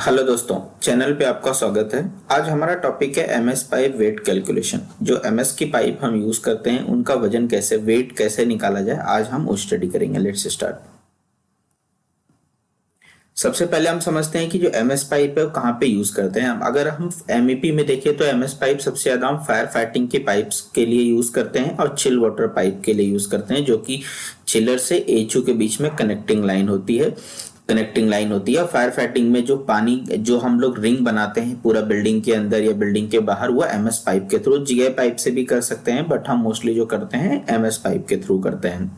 Hello दोस्तों, channel पे आपका स्वागत है। आज हमारा टॉपिक है एमएस पाइप वेट कैलकुलेशन। जो एमएस की पाइप हम यूज करते हैं उनका वजन कैसे, वेट कैसे निकाला जाए, आज हम वो स्टडी करेंगे। Let's start. सबसे पहले हम समझते हैं कि जो एमएस पाइप है वो कहाँ पे यूज करते हैं। अगर हम एमईपी में देखें तो एमएस पाइप सबसे ज्यादा हम फायर फाइटिंग के पाइप्स के लिए यूज करते हैं और चिल वाटर पाइप के लिए यूज करते हैं, जो कि चिलर से एचयू के बीच में कनेक्टिंग लाइन होती है और फायर फाइटिंग में जो पानी जो हम लोग रिंग बनाते हैं पूरा बिल्डिंग के अंदर या बिल्डिंग के बाहर, वो एमएस पाइप के थ्रू, जीआई पाइप से भी कर सकते हैं, बट हम मोस्टली जो करते हैं एमएस पाइप के थ्रू करते हैं।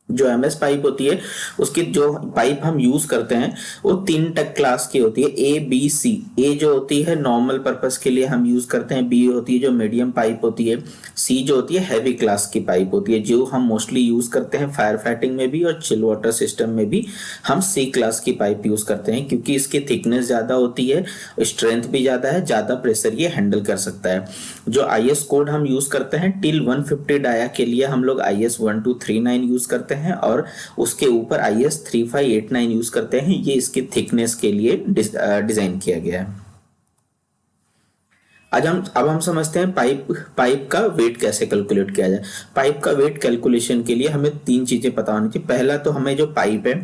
जो एमएस पाइप होती है उसकी जो पाइप हम यूज करते हैं वो तीन टक क्लास की होती है, ए बी सी। ए जो होती है नॉर्मल पर्पस के लिए हम यूज करते हैं, बी होती है जो मीडियम पाइप होती है, सी जो होती है हैवी क्लास की पाइप होती है, जो हम मोस्टली यूज करते हैं फायर फाइटिंग में भी और चिल वाटर सिस्टम में भी हम सी क्लास की पाइप यूज करते हैं, क्योंकि इसकी थिकनेस ज्यादा होती है, स्ट्रेंथ भी ज्यादा है, ज्यादा प्रेशर ये हैंडल कर सकता है। जो आईएस कोड हम यूज करते हैं टिल 150 डाया के लिए हम लोग आईएस 1239 यूज करते हैं और उसके ऊपर आईएस 3589 यूज करते हैं। ये इसकी थिकनेस के लिए डिजाइन किया गया है। अब हम समझते हैं पाइप का वेट कैसे कैलकुलेट किया जाए। पाइप का वेट कैलकुलेशन के लिए हमें तीन चीजें पता होनी चाहिए। पहला तो हमें जो पाइप है,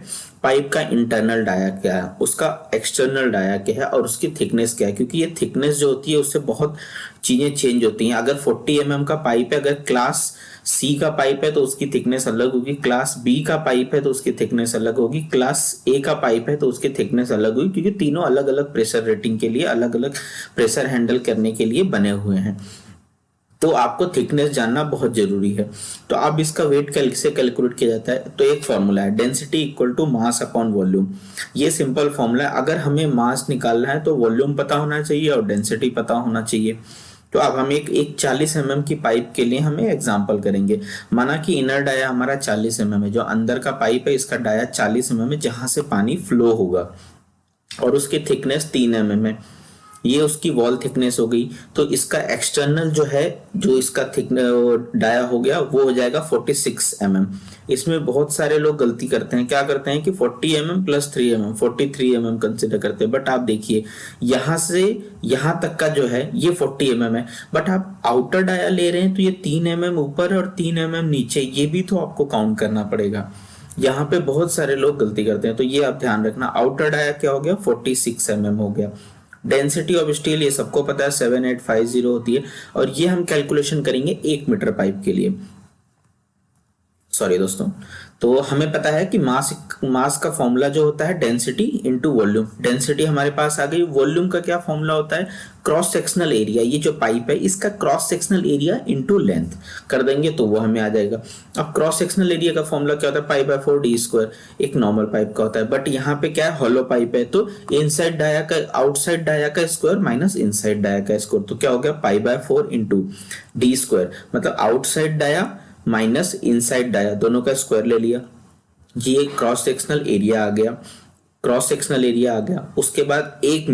पाइप का इंटरनल डाया क्या है, उसका एक्सटर्नल डाया क्या है और उसकी थिकनेस क्या है, क्योंकि ये थिकनेस जो होती है उससे बहुत चीजें चेंज होती हैं। अगर 40 mm का पाइप है, अगर क्लास सी का पाइप है तो उसकी थिकनेस अलग होगी, क्लास बी का पाइप है तो उसकी थिकनेस अलग होगी, क्लास ए का पाइप है तो उसकी थिकनेस अलग होगी, क्योंकि तीनों अलग अलग प्रेशर रेटिंग के लिए, अलग अलग प्रेशर हैंडल करने के लिए बने हुए हैं। तो आपको थिकनेस जानना बहुत जरूरी है। तो अब इसका वेट कैसे कैलकुलेट किया जाता है, तो एक फॉर्मूला है density equal to mass upon volume. ये सिंपल फॉर्मूला है। अगर हमें मास निकालना है तो वॉल्यूम पता होना चाहिए और डेंसिटी पता होना चाहिए। तो अब हम एक 40 mm की पाइप के लिए हमें एग्जांपल करेंगे। माना कि इनर डाया हमारा 40 mm है, जो अंदर का पाइप है इसका डाया 40 mm है, जहां से पानी फ्लो होगा, और उसकी थिकनेस 3 mm है। ये उसकी वॉल थिकनेस हो गई। तो इसका एक्सटर्नल जो है, जो इसका डाया हो गया, वो हो जाएगा 46 mm। इसमें बहुत सारे लोग गलती करते हैं, क्या करते हैं कि 40 mm plus 3 mm 43 mm consider करते हैं, बट आप देखिए यहां से यहां तक का जो है ये 40 mm है, बट आप आउटर डाया ले रहे हैं तो ये 3 mm ऊपर और 3 mm नीचे, ये भी तो आपको काउंट करना पड़ेगा। यहाँ पे बहुत सारे लोग गलती करते हैं, तो ये आप ध्यान रखना। आउटर डाया क्या हो गया, 46 mm हो गया। डेंसिटी ऑफ स्टील ये सबको पता है 7850 होती है, और ये हम कैलकुलेशन करेंगे 1 मीटर पाइप के लिए। सॉरी दोस्तों, तो हमें पता है कि मास का फॉर्मूला जो होता है डेंसिटी इनटू वॉल्यूम। डेंसिटी हमारे पास आ गई। वॉल्यूम का क्या फॉर्मूला होता है, क्रॉस सेक्शनल एरिया। ये जो पाइप है इसका cross sectional area into length कर देंगे तो वो हमें आ जाएगा। अब क्रॉस सेक्शनल एरिया का फॉर्मूला क्या होता है, पाई बाय 4 डी स्क्वायर, एक नॉर्मल पाइप का होता है, बट यहाँ पे क्या है, हॉलो पाइप है, तो इनसाइड डाया का आउटसाइड डाया का स्क्वायर माइनस इनसाइड डाया का स्क्वायर, तो क्या हो गया pi by 4 into D square, मतलब outside dia minus inside dia, दोनों का स्क्वायर ले लिया। ये क्रॉस सेक्शनल एरिया आ गया, क्रॉस सेक्शनल एरिया आ गया। उसके बाद 1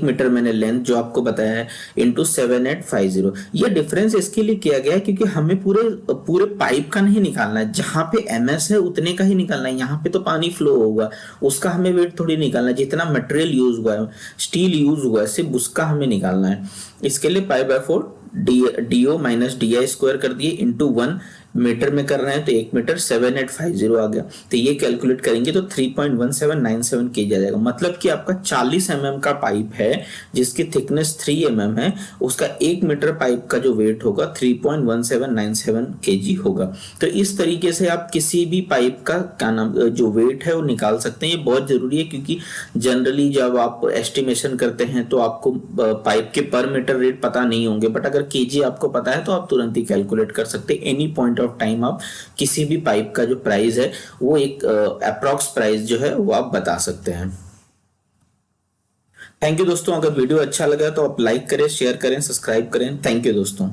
मीटर मैंने लेंथ जो आपको बताया है इंटू 7850। ये डिफरेंस इसके लिए किया गया है क्योंकि हमें पूरे पाइप का नहीं निकालना है, जहां पे एमएस है उतने का ही निकालना है। यहाँ पे तो पानी फ्लो होगा, उसका हमें वेट थोड़ी निकालना है। जितना मटेरियल यूज हुआ है, स्टील यूज हुआ है, सिर्फ उसका हमें निकालना है। इसके लिए pi by 4 DO minus D I square कर दिए इंटू 1 मीटर में कर रहे हैं तो 1 मीटर 7850 आ गया। तो ये कैलकुलेट करेंगे तो 3.1797 केजी आ जाएगा। मतलब कि आपका 40 mm का पाइप है जिसकी थिकनेस 3 mm है, उसका 1 मीटर पाइप का जो वेट होगा 3.1797 केजी होगा। तो इस तरीके से आप किसी भी पाइप का क्या नाम जो वेट है वो निकाल सकते हैं। ये बहुत जरूरी है क्योंकि जनरली जब आप एस्टिमेशन करते हैं तो आपको पाइप के पर मीटर रेट पता नहीं होंगे, बट अगर केजी आपको पता है तो आप तुरंत ही कैलकुलेट कर सकते हैं। एनी पॉइंट ऑफ टाइम आप किसी भी पाइप का जो प्राइस है वो एक अप्रॉक्स प्राइस जो है वो आप बता सकते हैं। थैंक यू दोस्तों। अगर वीडियो अच्छा लगा तो आप लाइक करें, शेयर करें, सब्सक्राइब करें। थैंक यू दोस्तों।